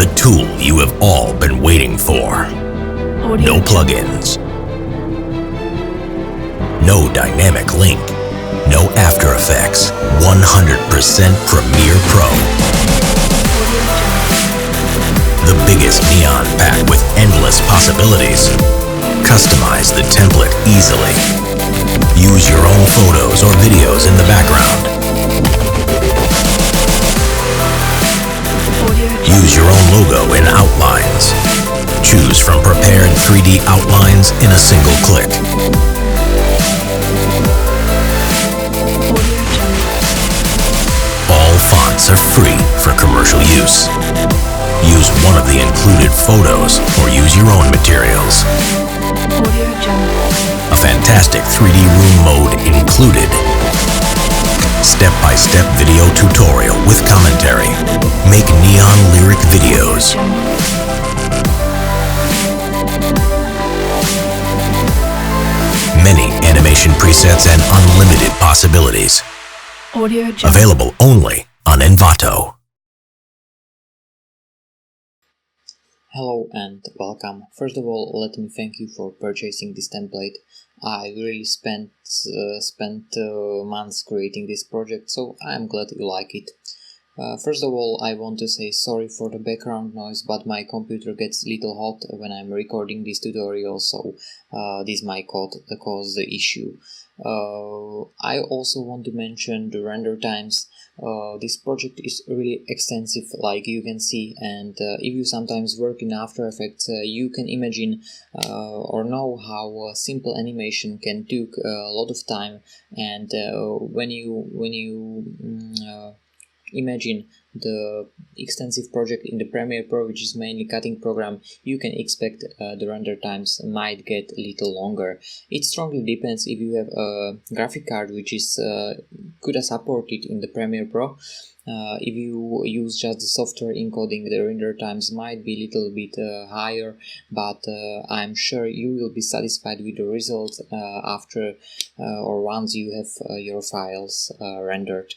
The tool you have all been waiting for. No plugins. No dynamic link. No After Effects. 100% Premiere Pro. The biggest Neon pack with endless possibilities. Customize the template easily. Use your own photos or videos in the background. Use your own logo in outlines. Choose from prepared 3D outlines in a single click. All fonts are free for commercial use. Use one of the included photos or use your own materials. A fantastic 3D room mode included. Step-by-step video tutorial with commentary. Make Neon lyric videos. Many animation presets and unlimited possibilities. Available only on Envato. Hello and welcome. First of all, let me thank you for purchasing this template. I really spent months creating this project, so I'm glad you like it. First of all, I want to say sorry for the background noise, but my computer gets a little hot when I'm recording this tutorial, so this might cause the issue. I also want to mention the render times. This project is really extensive, like you can see, and if you sometimes work in After Effects, you can imagine or know how simple animation can take a lot of time, and when you imagine the extensive project in the Premiere Pro, which is mainly cutting program, you can expect the render times might get a little longer. It strongly depends if you have a graphic card which is could support it in the Premiere Pro. If you use just the software encoding, the render times might be a little bit higher, but I'm sure you will be satisfied with the results after or once you have your files rendered.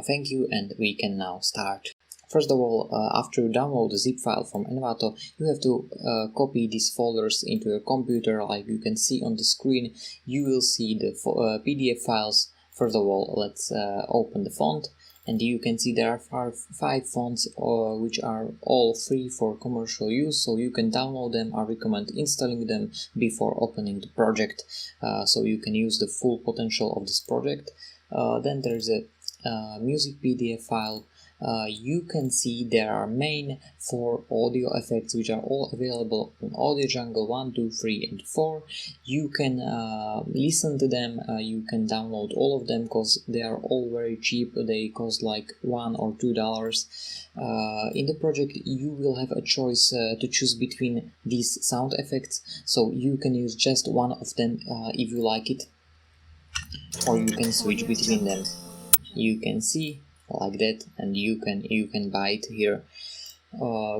Thank you, and we can now start. First of all, after you download the zip file from Envato, you have to copy these folders into your computer. Like you can see on the screen, you will see the PDF files. First of all, let's open the font, and you can see there are five fonts which are all free for commercial use, so you can download them. I recommend installing them before opening the project, so you can use the full potential of this project. Then there's a music PDF file. You can see there are main 4 audio effects which are all available on Audio Jungle 1, 2, 3 and 4. You can listen to them, you can download all of them because they are all very cheap. They cost like $1 or $2. In the project you will have a choice to choose between these sound effects, so you can use just one of them if you like it, or you can switch between them. You can see like that, and you can buy it here.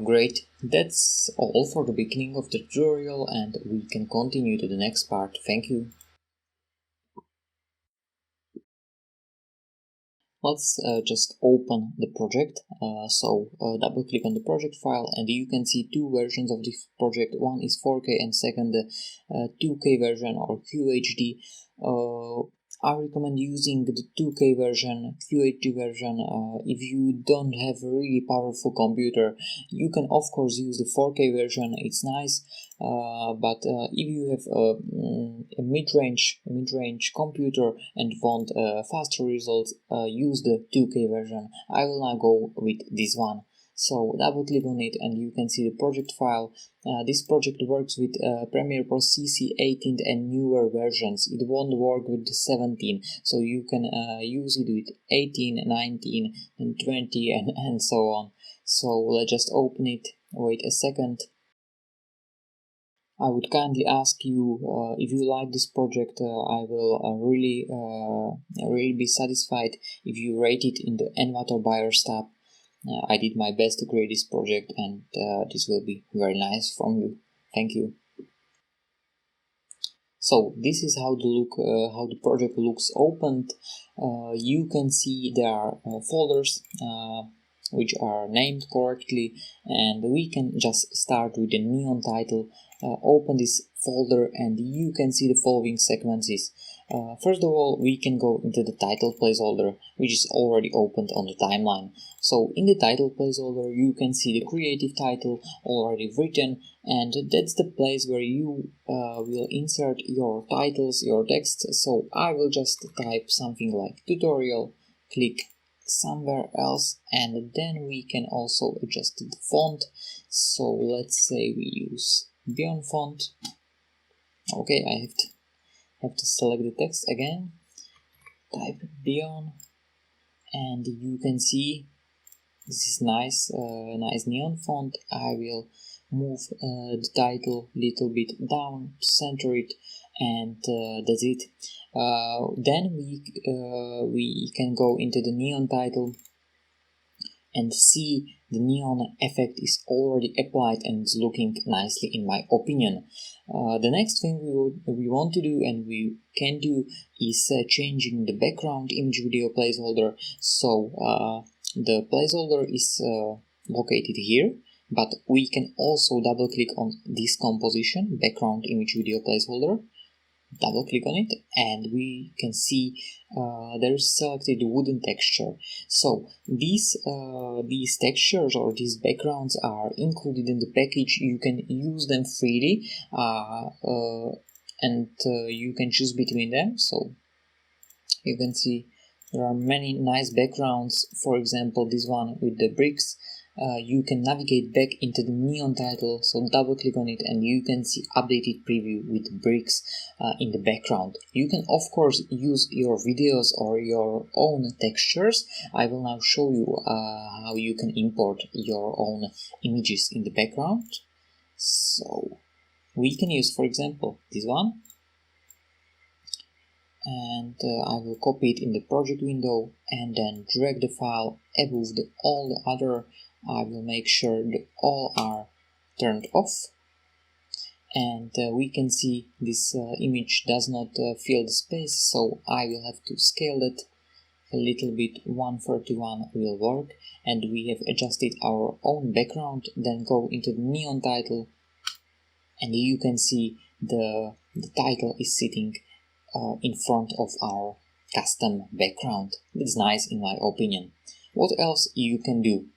Great, that's all for the beginning of the tutorial, and we can continue to the next part. Thank you. Let's just open the project. Double click on the project file, and you can see 2 versions of this project. One is 4K and second the 2K version or QHD. I recommend using the 2K version, QHD version. If you don't have a really powerful computer, you can of course use the 4K version. It's nice, but if you have a mid-range computer and want faster results, use the 2K version. I will now go with this one. So double click on it and you can see the project file. This project works with Premiere Pro CC 18 and newer versions. It won't work with the 17, so you can use it with 18, 19 and 20 and so on. So let's just open it. Wait a second. I would kindly ask you, if you like this project, I will really be satisfied if you rate it in the Envato Buyers tab. I did my best to create this project, and this will be very nice from you. Thank you. So this is how the project looks opened. You can see there are folders. which are named correctly, and we can just start with the neon title. Open this folder and you can see the following sequences. First of all, we can go into the title placeholder, which is already opened on the timeline. So in the title placeholder you can see the creative title already written, and that's the place where you will insert your titles, your text. So I will just type something like tutorial, click somewhere else, and then we can also adjust the font. So let's say we use Beyond font. Okay, I have to select the text again, type Beyond, and you can see this is nice neon font. I will move the title a little bit down to center it, and that's it. Then we can go into the neon title and see the neon effect is already applied and it's looking nicely in my opinion. The next thing we want to do and we can do is changing the background image video placeholder. So the placeholder is located here, but we can also double click on this composition, background image video placeholder. Double click on it and we can see there is selected wooden texture. So these textures or these backgrounds are included in the package. You can use them freely and you can choose between them. So you can see there are many nice backgrounds. For example, this one with the bricks. You can navigate back into the neon title, so double click on it and you can see updated preview with bricks in the background. You can of course use your videos or your own textures. I will now show you how you can import your own images in the background. So we can use, for example, this one, and I will copy it in the project window and then drag the file above all the other. I will make sure that all are turned off, and we can see this image does not fill the space, so I will have to scale it a little bit. 131 will work, and we have adjusted our own background. Then go into the neon title and you can see the title is sitting in front of our custom background. That's nice in my opinion. What else you can do?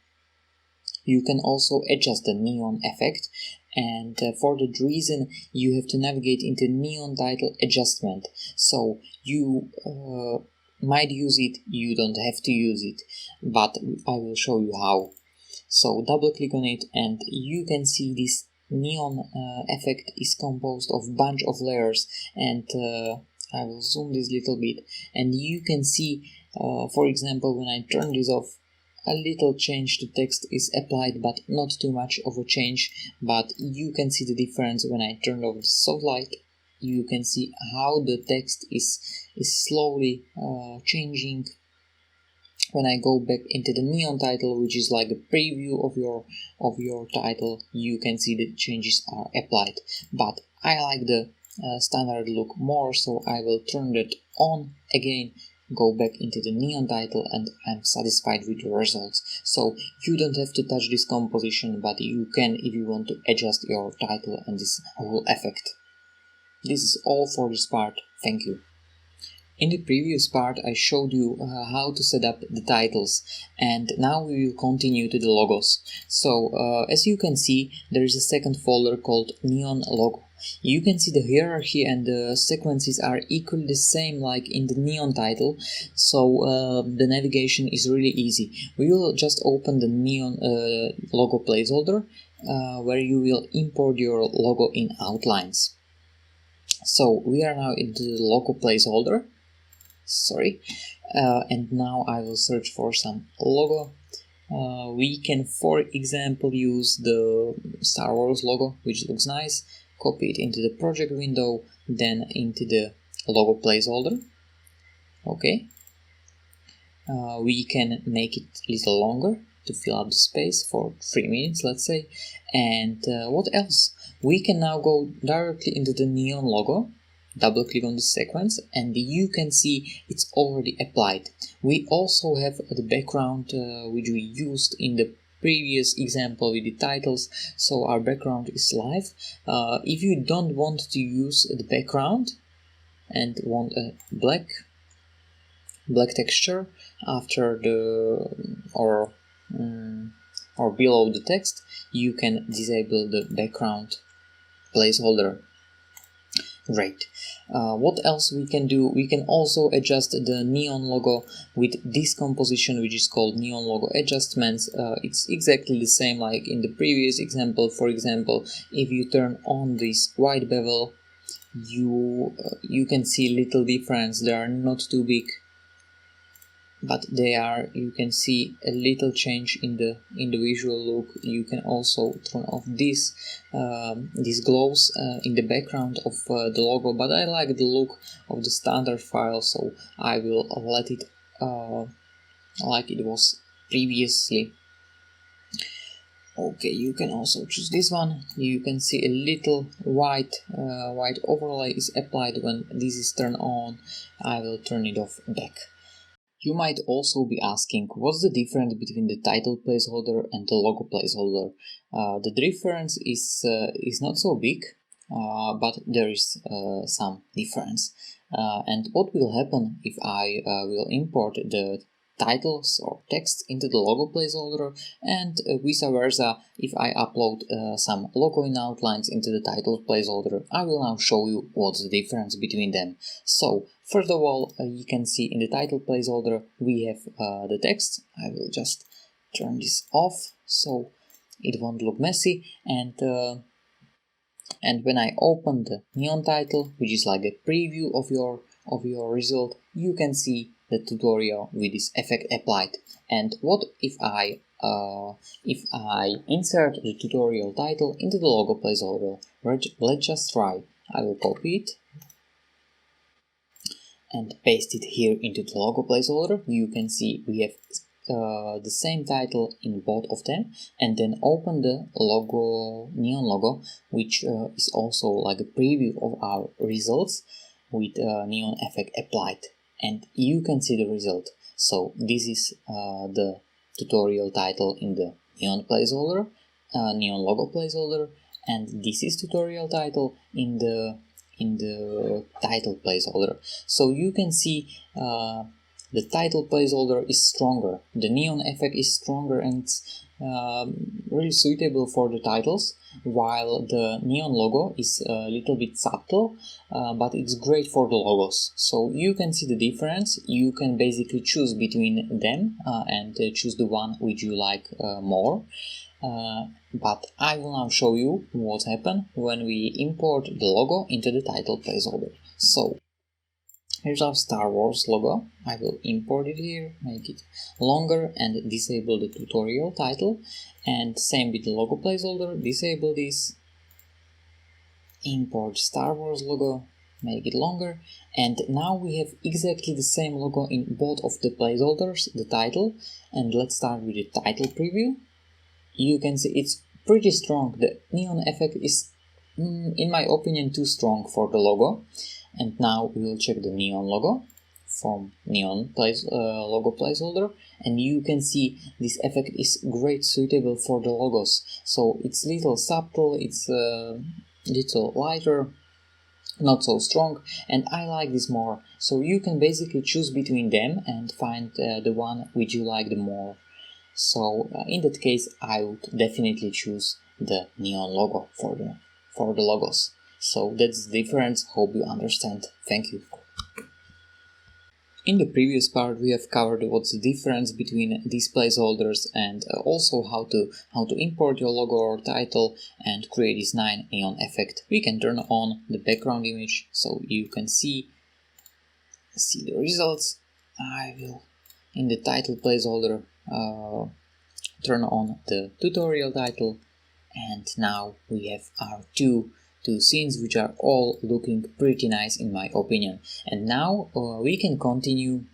You can also adjust the neon effect, and for that reason you have to navigate into neon title adjustment. So you might use it, you don't have to use it, but I will show you how. So double click on it and you can see this neon effect is composed of bunch of layers, and I will zoom this little bit and you can see for example, when I turn this off, a little change to text is applied, but not too much of a change. But you can see the difference when I turn off the soft light. You can see how the text is slowly changing. When I go back into the neon title, which is like a preview of your title, you can see the changes are applied. But I like the standard look more, so I will turn that on again, go back into the neon title, and I'm satisfied with the results. So you don't have to touch this composition, but you can if you want to adjust your title and this whole effect. This is all for this part. Thank you. In the previous part I showed you how to set up the titles, and now we will continue to the logos. So as you can see, there is a second folder called Neon Logo. You can see the hierarchy and the sequences are equally the same like in the neon title, so the navigation is really easy. We will just open the neon logo placeholder where you will import your logo in outlines. So we are now into the logo placeholder. And now I will search for some logo. We can, for example, use the Star Wars logo, which looks nice. Copy it into the project window, then into the logo placeholder. Okay. We can make it a little longer to fill up the space for 3 minutes, let's say. And what else? We can now go directly into the neon logo. double click on the sequence and you can see it's already applied. We also have the background which we used in the previous example with the titles, so our background is live. If you don't want to use the background and want a black texture after the or below the text, you can disable the background placeholder. Great. What else we can do? We can also adjust the neon logo with this composition, which is called neon logo adjustments. It's exactly the same like in the previous example. For example, if you turn on this white bevel, you can see little difference. They are not too big, but they are. You can see a little change in the visual look. You can also turn off this these glows in the background of the logo, but I like the look of the standard file, so I will let it like it was previously. Okay, you can also choose this one. You can see a little white overlay is applied when this is turned on. I will turn it off back. You might also be asking what's the difference between the title placeholder and the logo placeholder. The difference is not so big, but there is some difference. And what will happen if I will import the titles or text into the logo placeholder, and vice versa if I upload some logo in outlines into the title placeholder. I will now show you what's the difference between them. So first of all, you can see in the title placeholder we have the text. I will just turn this off so it won't look messy, and when I open the neon title, which is like a preview of your result, you can see the tutorial with this effect applied. And what if I insert the tutorial title into the logo placeholder? Let's just try. I will copy it and paste it here into the logo placeholder. You can see we have the same title in both of them, and then open the logo, neon logo, which is also like a preview of our results with neon effect applied, and you can see the result. So this is the tutorial title in the neon placeholder, neon logo placeholder, and this is tutorial title in the title placeholder. So you can see the title placeholder is stronger, the neon effect is stronger, and it's really suitable for the titles, while the neon logo is a little bit subtle, but it's great for the logos. So you can see the difference. You can basically choose between them and choose the one which you like more. But I will now show you what happens when we import the logo into the title placeholder. So here's our Star Wars logo. I will import it here, make it longer, and disable the tutorial title. And same with the logo placeholder, disable this, import Star Wars logo, make it longer, and now we have exactly the same logo in both of the placeholders, the title. And let's start with the title preview. You can see it's pretty strong. The neon effect is, in my opinion, too strong for the logo. And now we will check the neon logo from neon logo placeholder, and you can see this effect is great suitable for the logos. So it's little subtle, it's little lighter, not so strong, and I like this more. So you can basically choose between them and find the one which you like the more. So in that case, I would definitely choose the neon logo for the logos. So that's the difference. Hope you understand. Thank you. In the previous part, we have covered what's the difference between these placeholders, and also how to import your logo or title and create this nice neon effect. We can turn on the background image so you can see the results. I will, in the title placeholder, turn on the tutorial title, and now we have our two scenes which are all looking pretty nice in my opinion. And now we can continue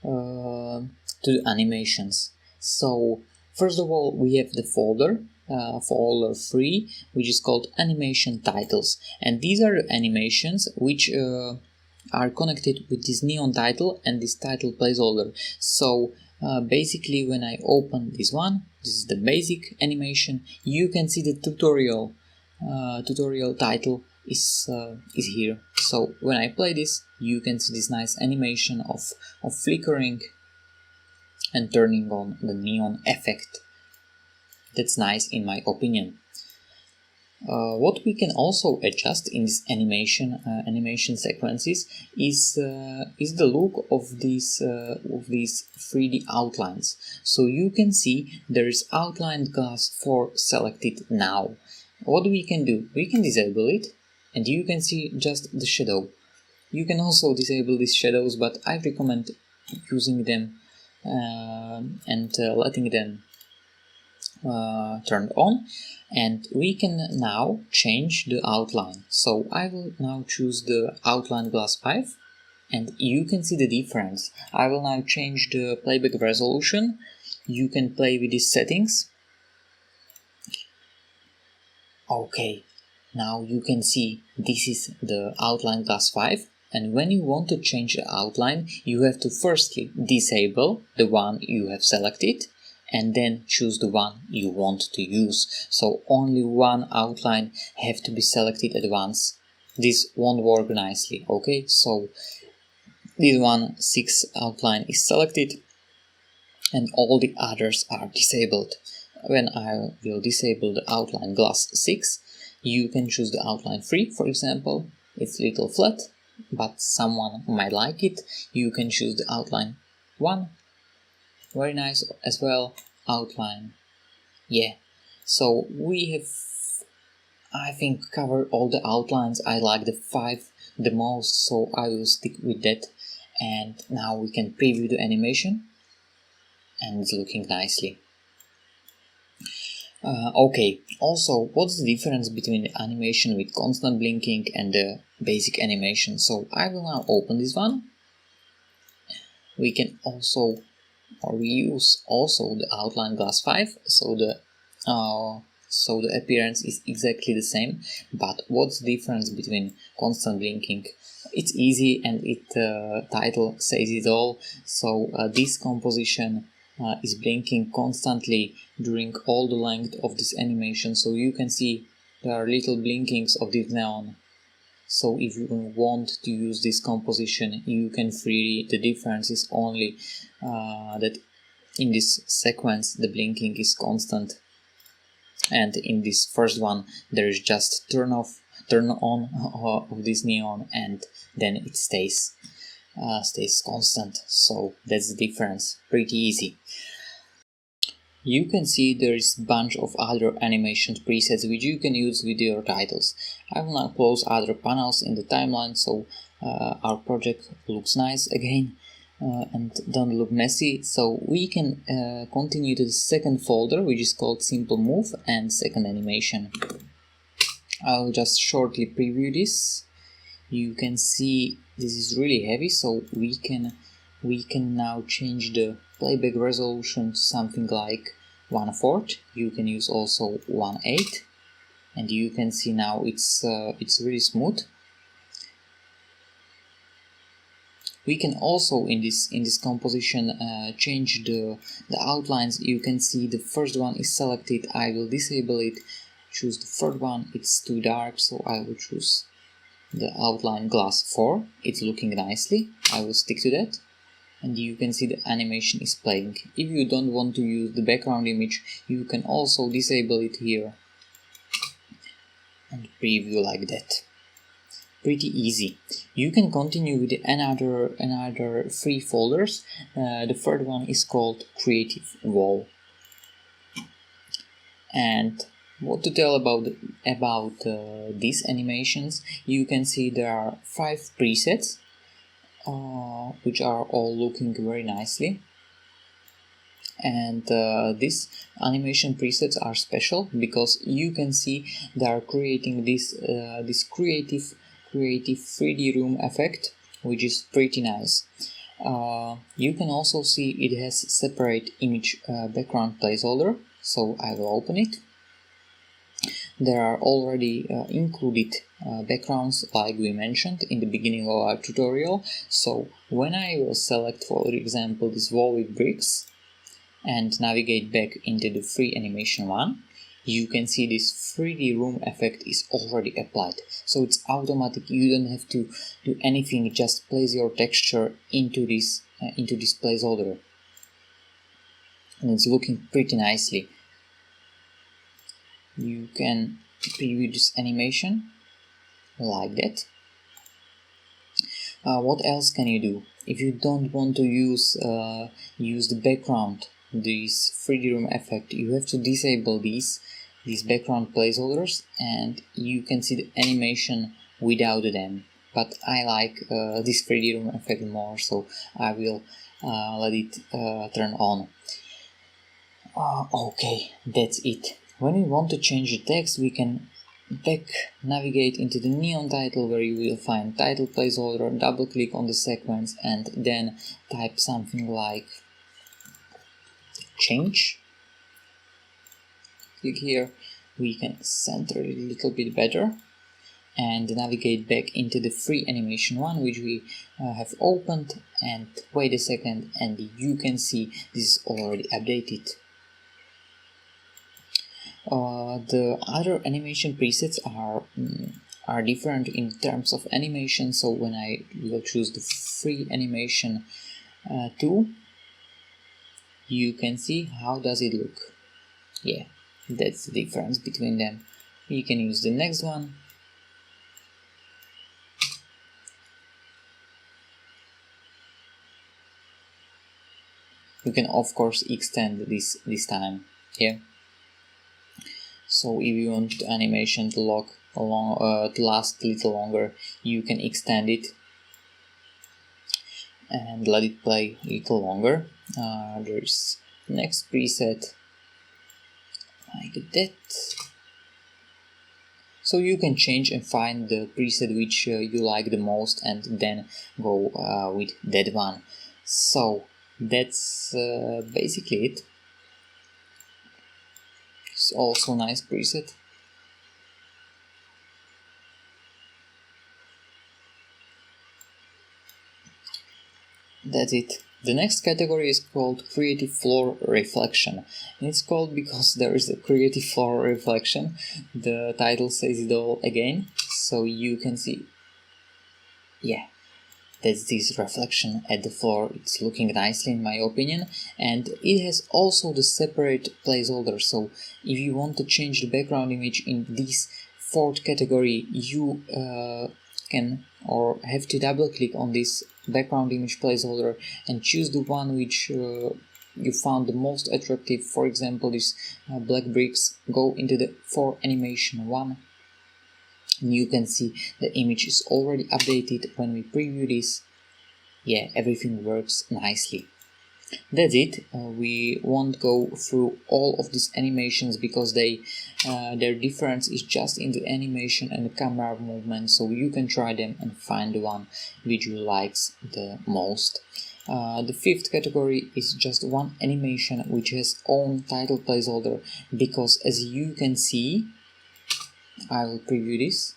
to the animations. So first of all, we have the folder folder 3, which is called animation titles, and these are the animations which are connected with this neon title and this title placeholder. So basically, when I open this one, this is the basic animation, you can see the tutorial title is here. So when I play this, you can see this nice animation of flickering and turning on the neon effect. That's nice in my opinion. What we can also adjust in this animation sequences is the look of these 3D outlines. So you can see there is outlined glass 4 selected now. What we can do? We can disable it, and you can see just the shadow. You can also disable these shadows, but I recommend using them and letting them turned on, and we can now change the outline. So I will now choose the outline glass 5, and you can see the difference. I will now change the playback resolution. You can play with these settings. Okay, now you can see this is the outline glass 5, and when you want to change the outline, you have to firstly disable the one you have selected and then choose the one you want to use. So only one outline have to be selected at once. This won't work nicely, okay? So this one 6 outline is selected and all the others are disabled. When I will disable the outline glass 6, you can choose the outline 3, for example. It's a little flat, but someone might like it. You can choose the outline 1. Very nice as well. Outline. Yeah. So we have, I think, covered all the outlines. I like the 5 the most, so I will stick with that. And now we can preview the animation. And it's looking nicely. Okay, also, what's the difference between the animation with constant blinking and the basic animation? So I will now open this one. We can also, or we use also the outline glass 5, so the appearance is exactly the same. But what's the difference between constant blinking? It's easy, and title says it all. So this composition is blinking constantly during all the length of this animation, so you can see there are little blinkings of this neon. So if you want to use this composition, you can free. The difference is only that in this sequence the blinking is constant, and in this first one there is just turn on of this neon, and then it stays constant. So that's the difference. Pretty easy. You can see there is a bunch of other animation presets which you can use with your titles. I will now close other panels in the timeline, so our project looks nice again and don't look messy. So we can continue to the second folder, which is called Simple Move and Second Animation. I'll just shortly preview this. You can see this is really heavy, so we can now change the playback resolution to something like 1/4. You can use also 1/8, and you can see now it's really smooth. We can also in this composition change the outlines. You can see the first one is selected. I will disable it. Choose the third one. It's too dark, so I will choose the outline glass 4. It's looking nicely. I will stick to that. And you can see the animation is playing. If you don't want to use the background image, you can also disable it here and preview like that. Pretty easy. You can continue with another 3 folders. The third one is called Creative Wall. And what to tell about these animations? You can see there are 5 presets. Which are all looking very nicely, and these animation presets are special because you can see they are creating this creative 3D room effect, which is pretty nice. You can also see it has separate image background placeholder, so I will open it. there are already included backgrounds like we mentioned in the beginning of our tutorial. So when I will select, for example, this wall with bricks and navigate back into the free animation one, you can see this 3D room effect is already applied. So it's automatic, you don't have to do anything, just place your texture into this placeholder. And it's looking pretty nicely. You can preview this animation like that. What else can you do? If you don't want to use the background, this 3D room effect, you have to disable these background placeholders, and you can see the animation without them. But I like this 3D room effect more, so I will let it turn on. Okay, that's it. When we want to change the text, we can back navigate into the neon title, where you will find title placeholder, double click on the sequence and then type something like change. Click here, we can center it a little bit better and navigate back into the free animation one, which we have opened, and wait a second, and you can see this is already updated. The other animation presets are different in terms of animation. So when I will choose the free animation 2, you can see how does it look. Yeah, that's the difference between them. You can use the next one. You can of course extend this time. Yeah. So if you want the animation to last a little longer, you can extend it and let it play a little longer. There's next preset like that. So you can change and find the preset which you like the most and then go with that one. So that's basically it. It's also a nice preset. That's it. The next category is called Creative Floor Reflection. And it's called because there is a creative floor reflection. The title says it all again. So you can see, yeah, that's this reflection at the floor. It's looking nicely in my opinion. And it has also the separate placeholder. So if you want to change the background image in this fourth category, you can or have to double click on this background image placeholder and choose the one which you found the most attractive. For example, this black bricks. Go into the for animation 1. And you can see the image is already updated. When we preview this, yeah, everything works nicely. That's it. We won't go through all of these animations because their difference is just in the animation and the camera movement, so you can try them and find the one which you likes the most. The fifth category is just one animation which has own title placeholder, because as you can see, I will preview this.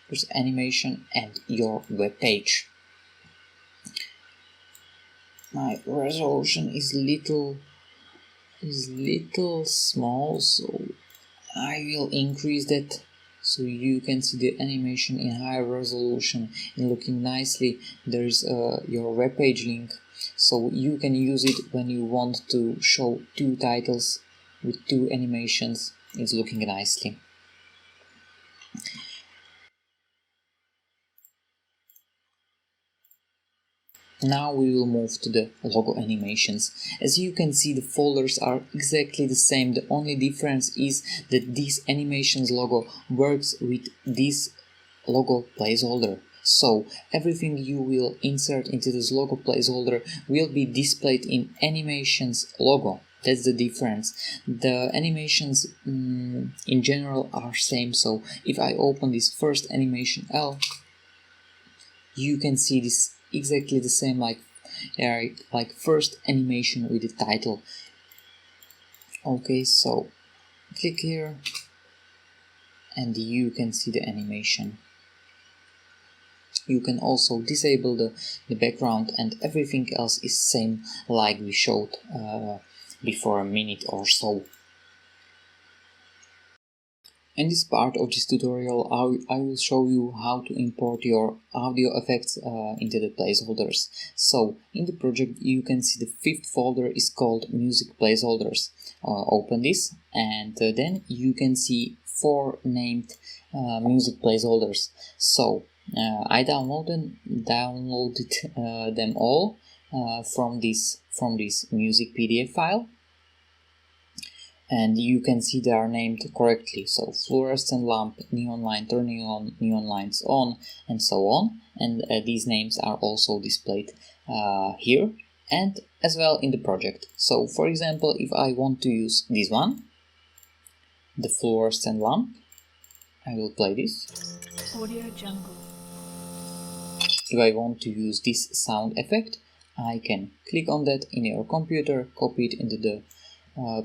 There's animation and your web page. My resolution is little small, so I will increase that so you can see the animation in higher resolution and looking nicely. There is your web page link, so you can use it when you want to show two titles with two animations. It's looking nicely. Now we will move to the logo animations. As you can see, the folders are exactly the same. The only difference is that this animations logo works with this logo placeholder. So everything you will insert into this logo placeholder will be displayed in animations logo. That's the difference. The animations in general are same. So if I open this first animation L, you can see this exactly the same like first animation with the title. Okay, so click here and you can see the animation. You can also disable the background, and everything else is same like we showed before a minute or so. In this part of this tutorial, I will show you how to import your audio effects into the placeholders. So, in the project you can see the fifth folder is called Music Placeholders. Open this, and then you can see 4 named music placeholders. So, I downloaded them all from this music PDF file. And you can see they are named correctly, so fluorescent lamp, neon line turning on, neon lines on, and so on. And these names are also displayed here and as well in the project. So for example, if I want to use this one, the fluorescent lamp, I will play this. Audio Jungle. If I want to use this sound effect, I can click on that in your computer, copy it into the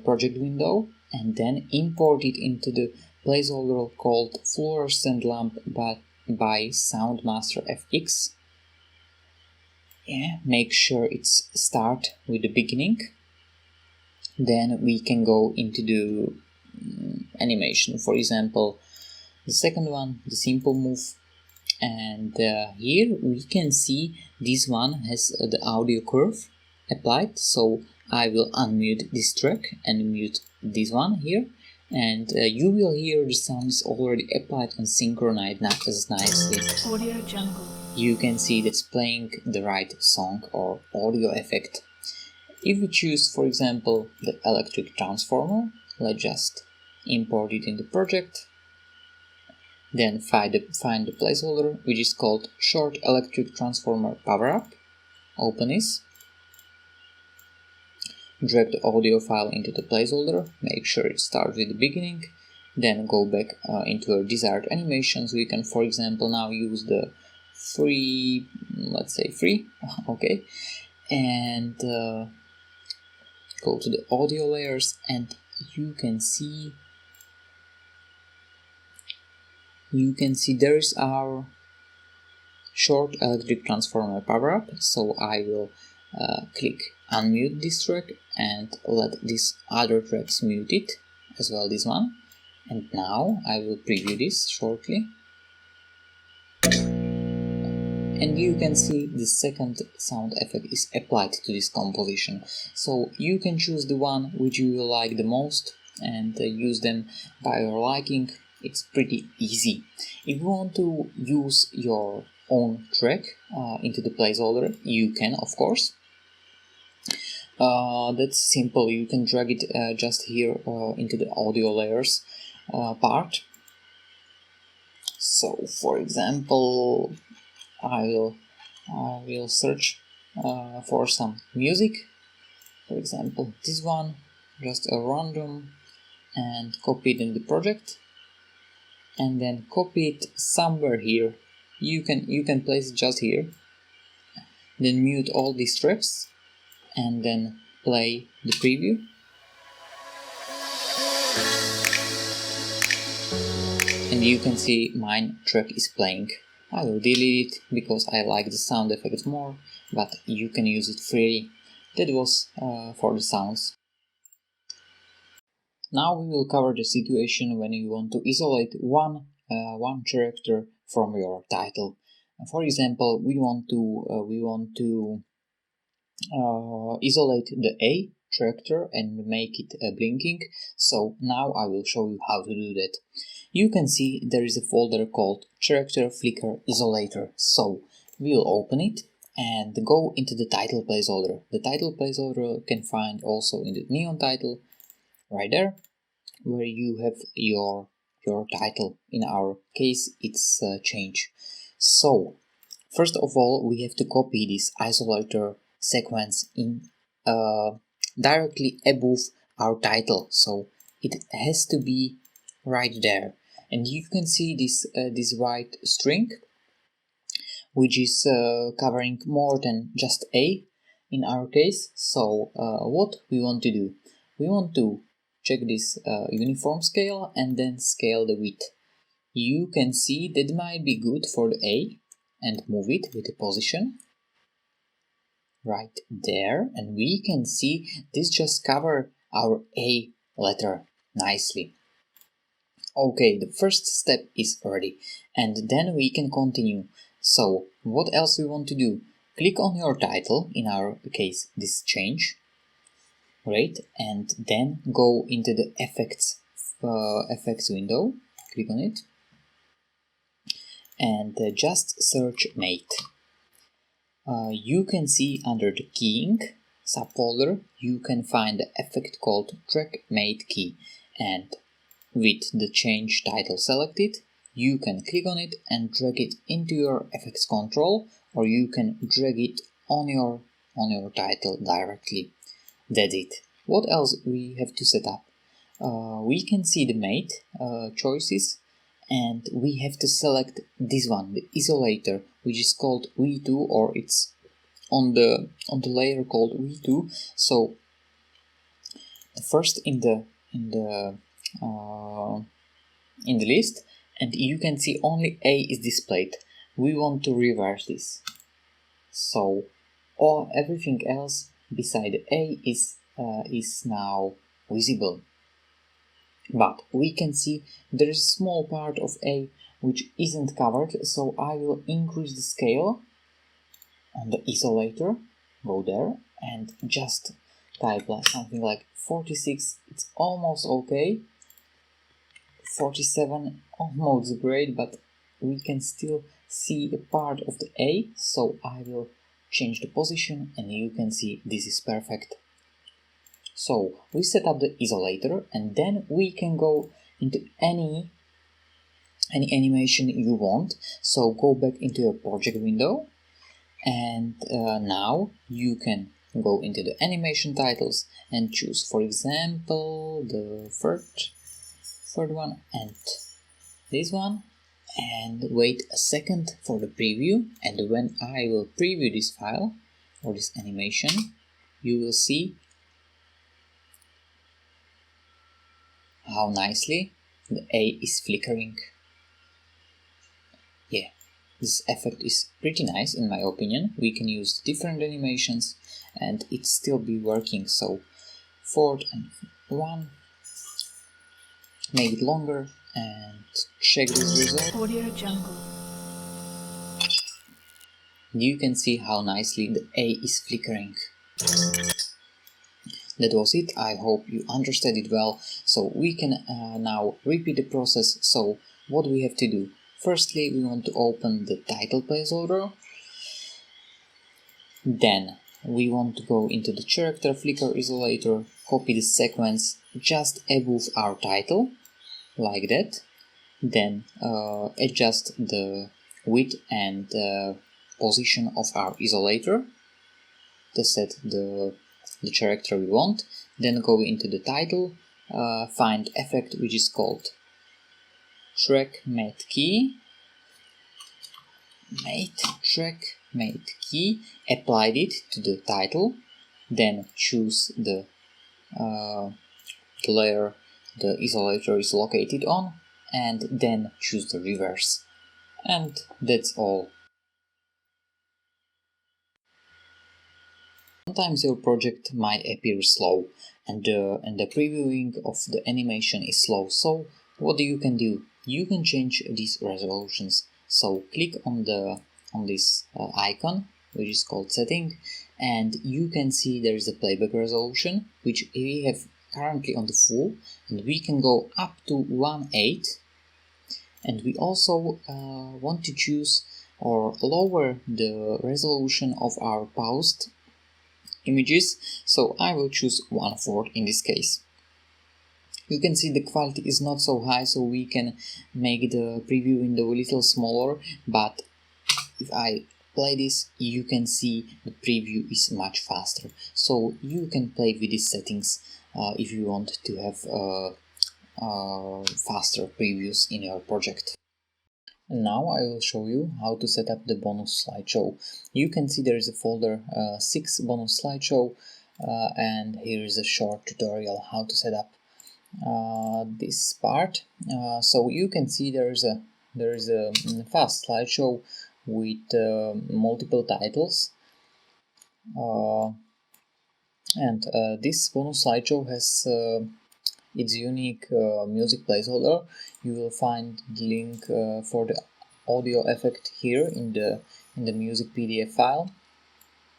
project window, and then import it into the placeholder called Fluorescent Lamp by Soundmaster FX. Yeah, make sure it's start with the beginning. Then we can go into the animation. For example, the second one, the simple move. And here we can see this one has the audio curve applied, so I will unmute this track and mute this one here, and you will hear the sound is already applied and synchronized nicely. Audio Jungle. You can see that's playing the right song or audio effect. If we choose, for example, the electric transformer, let's just import it in the project. Then find the placeholder, which is called Short Electric Transformer Power Up. Open this. Drag the audio file into the placeholder. Make sure it starts with the beginning. Then go back into your desired animation. So you can, for example, now use the free, let's say free, okay, and go to the audio layers, and you can see there is our short electric transformer power up. So I will click unmute this track and let these other tracks mute it as well, this one. And now I will preview this shortly. And you can see the second sound effect is applied to this composition. So you can choose the one which you will like the most and use them by your liking. It's pretty easy. If you want to use your own track into the placeholder, you can, of course. That's simple. You can drag it just here into the audio layers part. So, for example, I will search for some music. For example, this one, just a random, and copy it in the project. And then copy it somewhere here. You can place it just here. Then mute all these tracks and then play the preview. And you can see my track is playing. I will delete it because I like the sound effect more, but you can use it freely. That was for the sounds. Now we will cover the situation when you want to isolate one character from your title. For example, we want to isolate the A character and make it blinking. So now I will show you how to do that. You can see there is a folder called Character Flicker Isolator. So we'll open it and go into the title placeholder. The title placeholder can find also in the neon title right there, where you have your title. In our case, it's change. So first of all, we have to copy this isolator sequence in directly above our title. So it has to be right there, and you can see this white string, which is covering more than just A in our case. So what we want to do? We want to check this uniform scale and then scale the width. you can see that might be good for the A, and move it with the position right there, and we can see this just cover our A letter nicely. Okay, the first step is ready, and then we can continue. So what else we want to do? Click on your title, in our case this change, right, and then go into the effects window, click on it, and just search mate. You can see under the keying subfolder you can find the effect called track mate key, and with the change title selected you can click on it and drag it into your effects control, or you can drag it on your title directly. That's it. What else we have to set up? We can see the mate choices, and we have to select this one, the isolator, which is called V2, or it's on the layer called V2. So the first in the list, and you can see only A is displayed. We want to reverse this, so everything else beside A is now visible. But we can see there is a small part of A which isn't covered, so I will increase the scale on the isolator, go there and just type something like 46, it's almost okay, 47 almost great, but we can still see a part of the A, so I will change the position and you can see this is perfect. So we set up the isolator, and then we can go into any animation you want. So go back into your project window, and now you can go into the animation titles and choose, for example, the third one and this one, and wait a second for the preview. And when I will preview this file or this animation, you will see how nicely the A is flickering. Yeah, this effect is pretty nice in my opinion. We can use different animations and it still be working. So 4 and 1, make it longer and check this result. Audio Jungle. You can see how nicely the A is flickering. That was it. I hope you understood it well. So we can now repeat the process. So what we have to do? Firstly, we want to open the title placeholder. Then we want to go into the character flicker isolator, copy the sequence just above our title, like that. Then adjust the width and position of our isolator to set the character we want. Then go into the title, find effect which is called track mate key, applied it to the title, then choose the layer the isolator is located on, and then choose the reverse. And that's all. Sometimes your project might appear slow and the previewing of the animation is slow, so what you can do? You can change these resolutions. So click on this icon which is called setting, and you can see there is a playback resolution which we have currently on the full, and we can go up to 1/8, and we also want to choose or lower the resolution of our paused images, so I will choose 1/4 in this case. You can see the quality is not so high, so we can make the preview window a little smaller, but if I play this, you can see the preview is much faster. So you can play with these settings if you want to have faster previews in your project. Now I will show you how to set up the bonus slideshow. You can see there is a folder 6 bonus slideshow, and here is a short tutorial how to set up. this part. So you can see there is a fast slideshow with multiple titles, and this bonus slideshow has its unique music placeholder. You will find the link for the audio effect here in the music PDF file.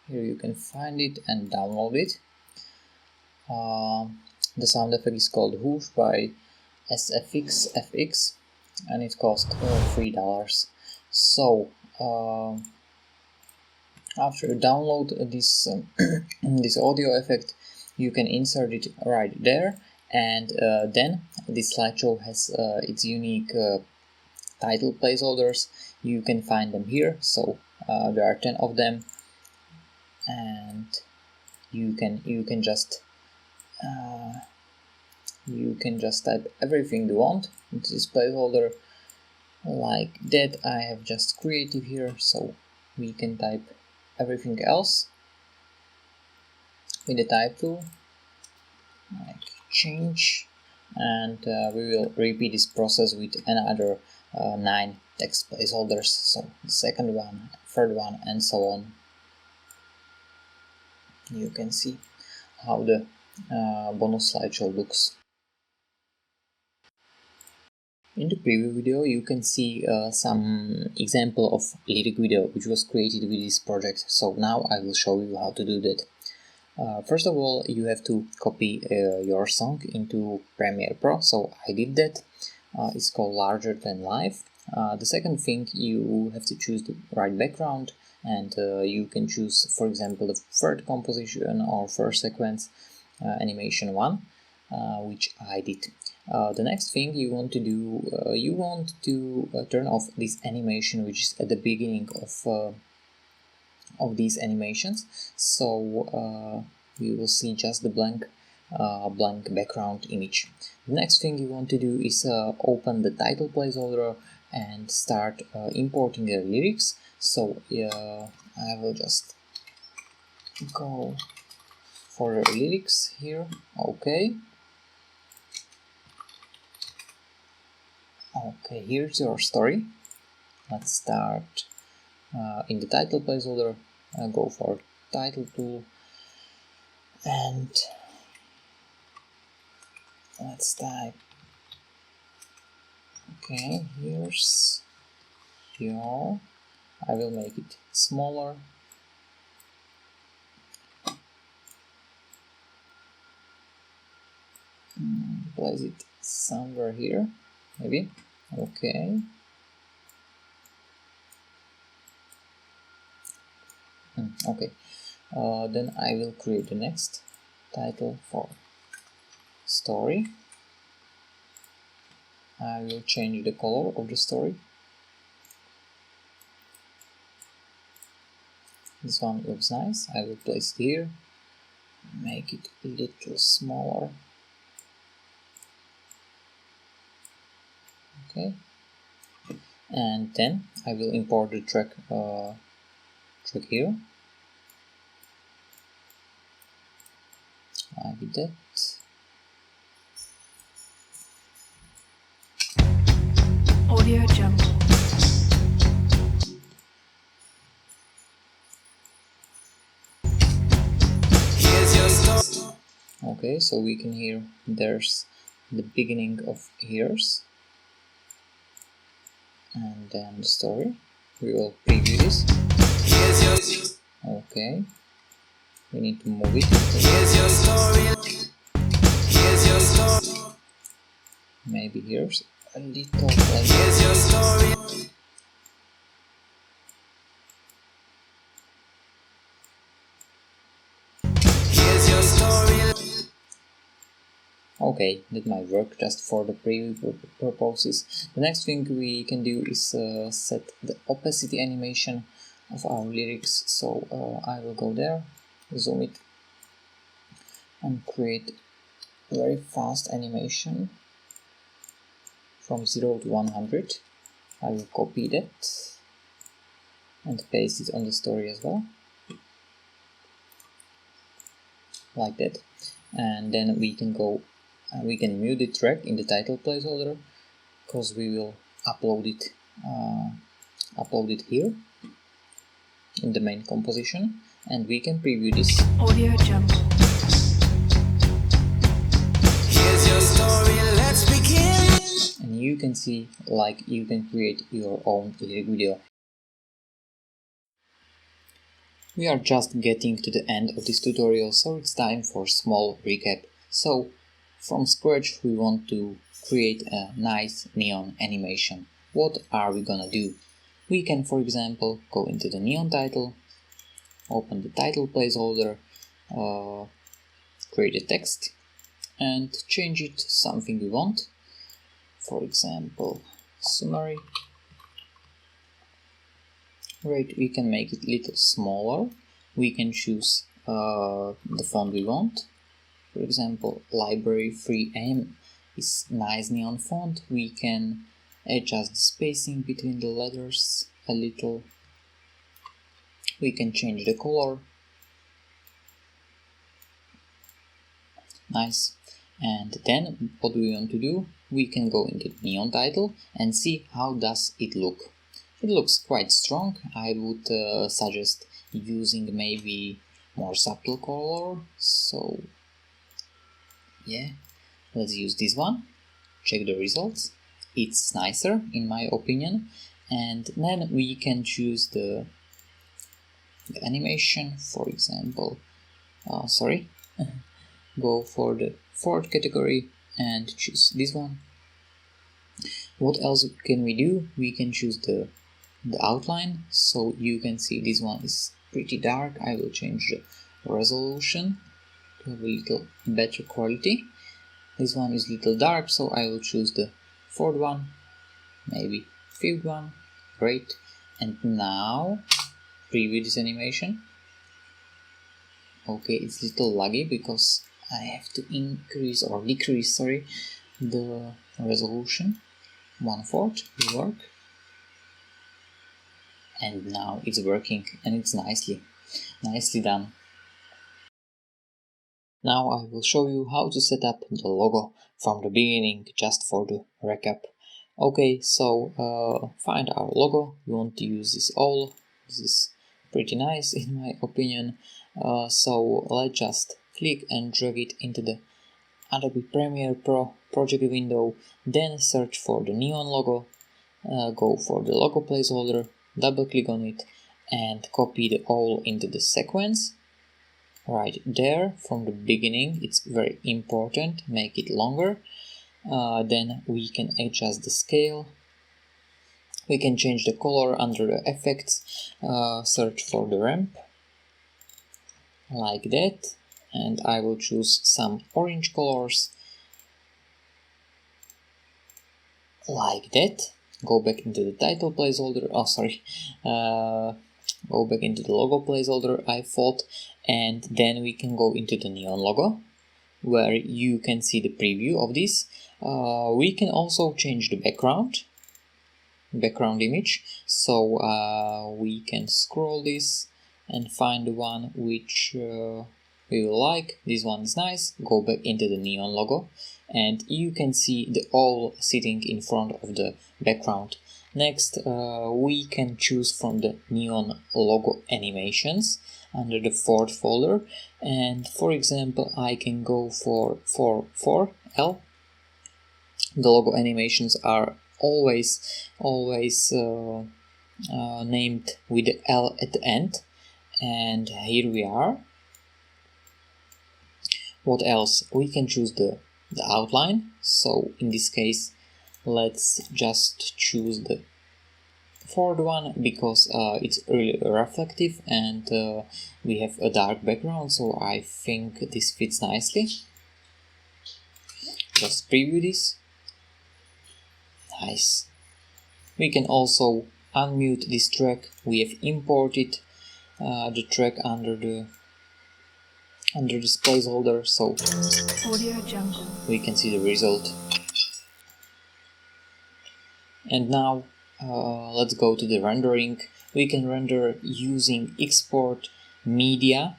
Here you can find it and download it. The sound effect is called Whoosh by SFX and it cost $3. So after you download this this audio effect, you can insert it right there, and then this slideshow has its unique title placeholders. You can find them here, so there are 10 of them, and you can just type everything you want into this placeholder like that. I have just creative here, so we can type everything else with the type tool, like change, and we will repeat this process with another 9 text placeholders, so the second one, third one, and so on. You can see how the bonus slideshow looks. In the preview video you can see some example of lyric video which was created with this project, so now I will show you how to do that. First of all, you have to copy your song into Premiere Pro, so I did that. It's called Larger Than Life. The second thing, you have to choose the right background, and you can choose, for example, the third composition or first sequence, animation 1, which I did. The next thing you want to do, you want to turn off this animation which is at the beginning of these animations, so you will see just the blank background image. The next thing you want to do is open the title placeholder and start importing the lyrics. So I will just go for the lyrics here. Okay, here's your story. Let's start in the title placeholder. Go for title tool and let's type, okay, here's your, I will make it smaller, place it somewhere here, maybe, okay. Okay, then I will create the next title for story. I will change the color of the story. This one looks nice. I will place it here, make it a little smaller. Okay, and then I will import the track here, like that. Audio Jungle. Okay, so we can hear there's the beginning of Here's, and then the story. We will preview this. Okay, we need to move it. Maybe here's a little like okay, that might work just for the preview purposes. The next thing we can do is set the opacity animation of our lyrics. So I will go there, zoom it, and create a very fast animation from 0 to 100. I will copy that and paste it on the story as well, like that. And then we can go we can mute the track in the title placeholder, because we will upload it here in the main composition, and we can preview this. Audio Jungle. Here's your story, let's begin. And you can see, like, you can create your own lyric video. We are just getting to the end of this tutorial, so it's time for a small recap. So, from scratch we want to create a nice neon animation. What are we gonna do? We can, for example, go into the neon title, open the title placeholder, create a text, and change it to something we want. For example, summary. Right, we can make it a little smaller. We can choose the font we want. For example, Library 3M is nice neon font. We can adjust the spacing between the letters a little. We can change the color. Nice. And then what we want to do, we can go into the neon title and see how does it look. It looks quite strong. I would suggest using maybe more subtle color. So yeah, let's use this one. Check the results. It's nicer in my opinion. And then we can choose the animation, for example. Go for the fourth category and choose this one. What else can we do? We can choose the outline, so you can see this one is pretty dark. I will change the resolution to have a little better quality. This one is a little dark, so I will choose the fourth one, maybe fifth one. Great. And now preview this animation. Okay, it's a little laggy because I have to increase or decrease, the resolution. 1/4 will work. And now it's working, and it's nicely done. Now I will show you how to set up the logo from the beginning, just for the recap. Okay, so find our logo. We want to use this all. This is pretty nice in my opinion. So let's just click and drag it into the Adobe Premiere Pro project window, then search for the neon logo, go for the logo placeholder, double click on it and copy the all into the sequence right there from the beginning. It's very important, make it longer. Then we can adjust the scale, we can change the color under the effects, search for the ramp like that, and I will choose some orange colors like that. Go back into the title placeholder, go back into the logo placeholder I thought, and then we can go into the neon logo where you can see the preview of this. We can also change the background image, so we can scroll this and find the one which we will like. This one is nice. Go back into the neon logo and you can see the all sitting in front of the background. Next, we can choose from the neon logo animations under the fourth folder, and for example I can go for 4L. The logo animations are always named with the L at the end, and here we are. What else? We can choose the outline, so in this case let's just choose the fourth one because it's really reflective and we have a dark background, so I think this fits nicely. Just preview this. Nice. We can also unmute this track. We have imported the track under this placeholder, so Audio Jungle. we can see the result. And now let's go to the rendering. We can render using export media.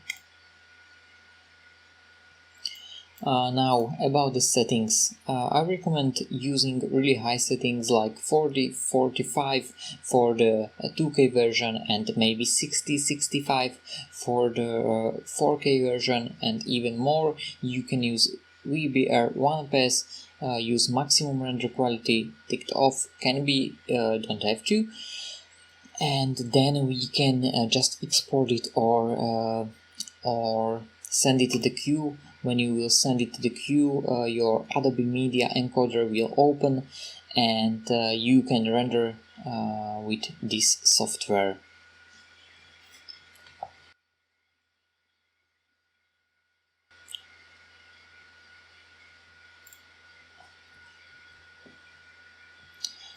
Now about the settings, I recommend using really high settings like 40, 45 for the 2K version and maybe 60, 65 for the 4K version, and even more you can use VBR 1PS, use maximum render quality ticked off, can be, don't have to, and then we can just export it or send it to the queue. When you will send it to the queue, your Adobe Media Encoder will open and you can render with this software.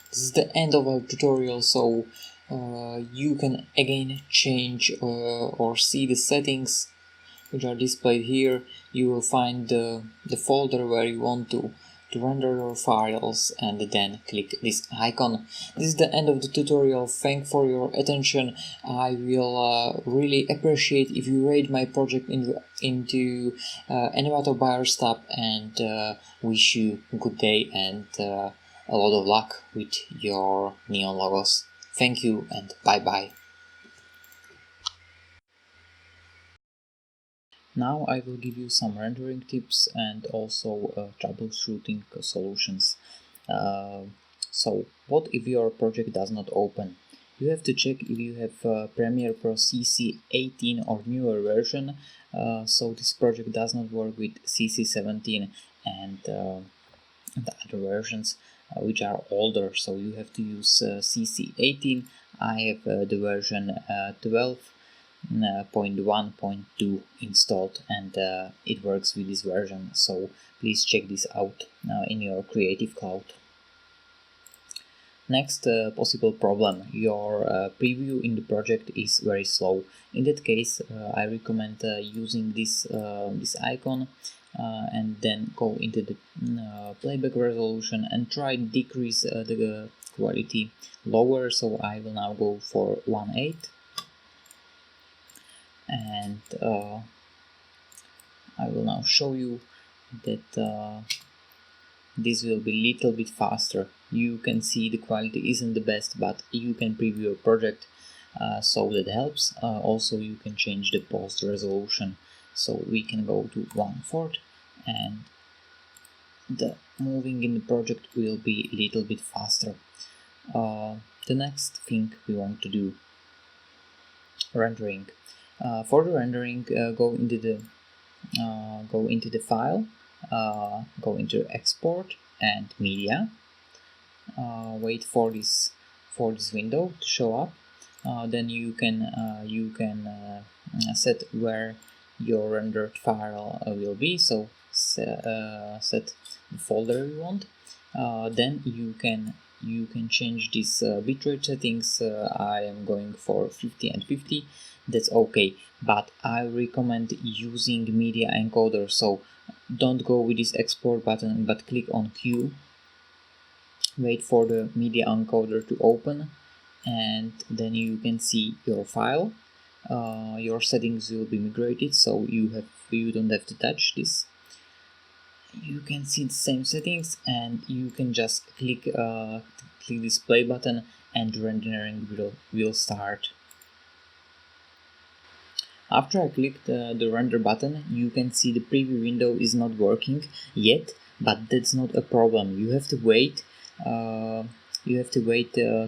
This is the end of our tutorial, so you can again change or see the settings which are displayed here. You will find the folder where you want to render your files, and then click this icon. This is the end of the tutorial. Thanks for your attention. I will really appreciate if you rate my project into Animator Buyers tab, and wish you a good day and a lot of luck with your neon logos. Thank you and bye bye. Now I will give you some rendering tips and also troubleshooting solutions. So what if your project does not open? You have to check if you have Premiere Pro CC 18 or newer version. So this project does not work with CC 17 and the other versions which are older, so you have to use CC 18. I have the version 12.1.2 installed, and it works with this version, so please check this out in your Creative Cloud. Next possible problem, your preview in the project is very slow. In that case, I recommend using this icon and then go into the playback resolution and try to decrease the quality lower. So I will now go for 1.8, and I will now show you that this will be a little bit faster. You can see the quality isn't the best, but you can preview your project, so that helps. Also you can change the post resolution, so we can go to 1/4 and the moving in the project will be a little bit faster. The next thing we want to do, rendering. For the rendering, go into the file, go into export and media. Wait for this window to show up. Then you can set where your rendered file will be. So set the folder you want. Then you can change this bitrate settings. I am going for 50 and 50. That's okay, but I recommend using Media Encoder, so don't go with this export button, but click on Q, wait for the Media Encoder to open, and then you can see your file. Your settings will be migrated, so you don't have to touch this. You can see the same settings, and you can just click this play button and rendering will start. After I clicked the render button, you can see the preview window is not working yet, but that's not a problem. You have to wait.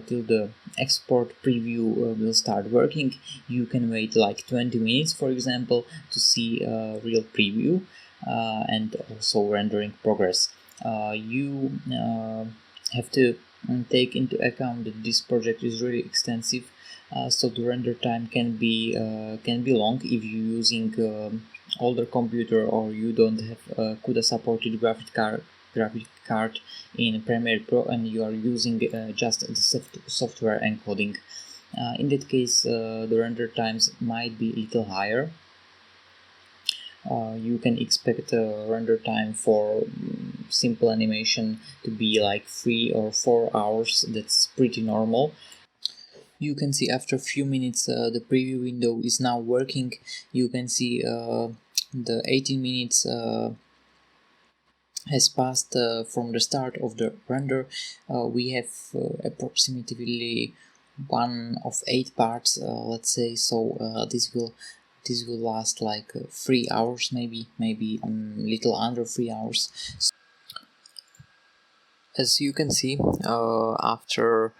Till the export preview will start working. You can wait like 20 minutes, for example, to see a real preview and also rendering progress. You have to take into account that this project is really extensive. So the render time can be long if you're using older computer or you don't have CUDA supported graphic card in Premiere Pro and you are using just the software encoding. In that case, the render times might be a little higher. You can expect a render time for simple animation to be like 3 or 4 hours. That's pretty normal. You can see after a few minutes the preview window is now working. You can see the 18 minutes has passed from the start of the render. We have approximately 1 of 8 parts, let's say. So this will last like 3 hours, maybe little under 3 hours. As you can see, after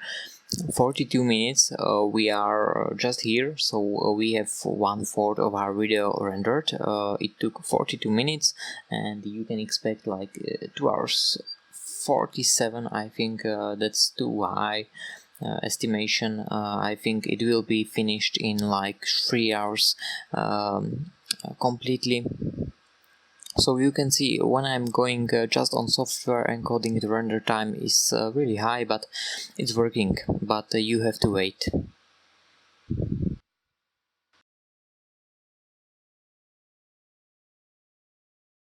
42 minutes we are just here, so we have 1/4 of our video rendered. It took 42 minutes, and you can expect like 2 hours 47. I think that's too high estimation. I think it will be finished in like 3 hours completely. So you can see when I'm going just on software encoding, the render time is really high, but it's working, but you have to wait.